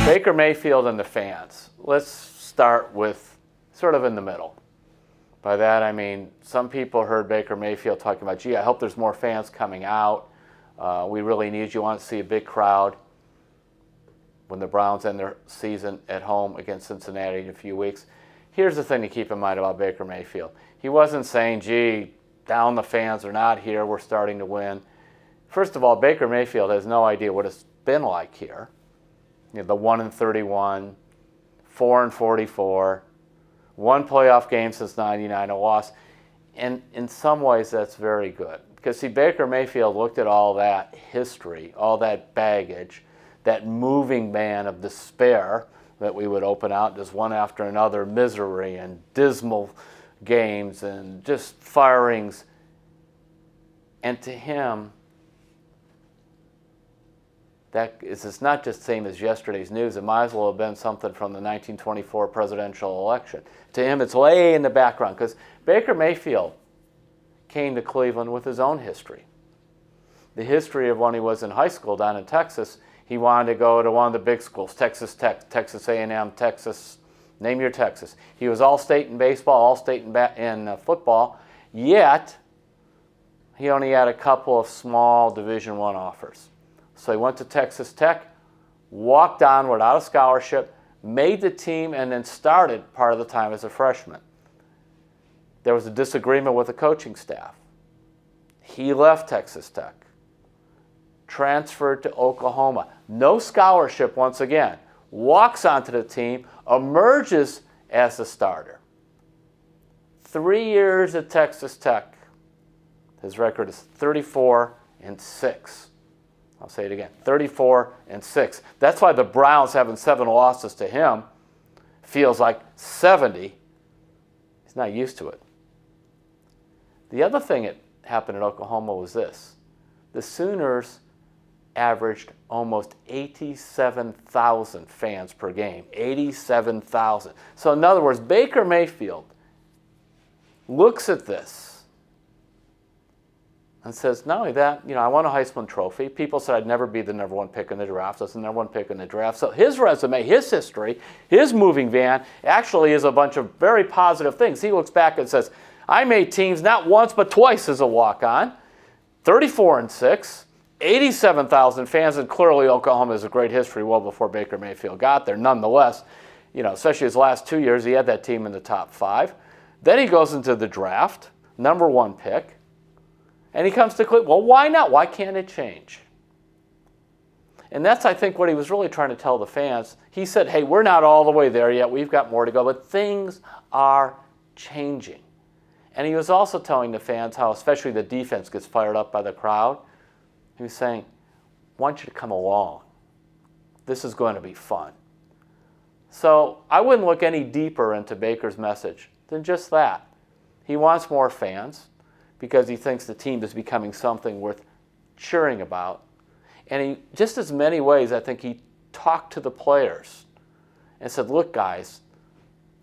Baker Mayfield and the fans. Let's start with sort of in the middle. By that I mean some people heard Baker Mayfield talking about, gee, I hope there's more fans coming out. We really need you. Want to see a big crowd when the Browns end their season at home against Cincinnati in a few weeks. Here's the thing to keep in mind about Baker Mayfield. He wasn't saying, gee, down the fans are not here, we're starting to win. First of all, Baker Mayfield has no idea what it's been like here. You know, the 1-31, 4-44, one playoff game since '99, a loss. And in some ways, that's very good. Because, see, Baker Mayfield looked at all that history, all that baggage, that moving man of despair that we would open out just one after another, misery and dismal games and just firings. And to him, it's not just the same as yesterday's news. It might as well have been something from the 1924 presidential election. To him, it's way in the background because Baker Mayfield came to Cleveland with his own history. The history of when he was in high school down in Texas, he wanted to go to one of the big schools, Texas Tech, Texas A&M, Texas, name your Texas. He was all-state in baseball, all-state in football, yet he only had a couple of small Division I offers. So he went to Texas Tech, walked on without a scholarship, made the team, and then started part of the time as a freshman. There was a disagreement with the coaching staff. He left Texas Tech, transferred to Oklahoma. No scholarship once again. Walks onto the team, emerges as the starter. 3 years at Texas Tech. His record is 34-6. I'll say it again, 34-6. That's why the Browns having 7 losses to him feels like 70. He's not used to it. The other thing that happened at Oklahoma was this. The Sooners averaged almost 87,000 fans per game. 87,000. So in other words, Baker Mayfield looks at this and says, not only that, I won a Heisman-Trophy. People said I'd never be the number 1 pick in the draft. I was the number 1 pick in the draft. So his resume, his history, his moving van actually is a bunch of very positive things. He looks back and says, I made teams not once but twice as a walk-on, 34-6, 87,000 fans, and clearly Oklahoma has a great history well before Baker Mayfield got there. Nonetheless, especially his last 2 years, he had that team in the top 5. Then he goes into the draft, number 1 pick. And he comes to Cleveland. Well, why not? Why can't it change? And that's, I think, what he was really trying to tell the fans. He said, hey, we're not all the way there yet. We've got more to go. But things are changing. And he was also telling the fans how, especially the defense gets fired up by the crowd. He was saying, I want you to come along. This is going to be fun. So I wouldn't look any deeper into Baker's message than just that. He wants more fans, because he thinks the team is becoming something worth cheering about. And he, just as many ways, I think he talked to the players and said, look, guys,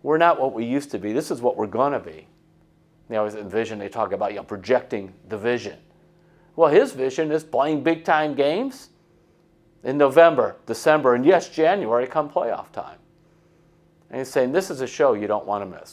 we're not what we used to be. This is what we're going to be. They always envision, they talk about projecting the vision. Well, his vision is playing big-time games in November, December, and yes, January come playoff time. And he's saying, this is a show you don't want to miss.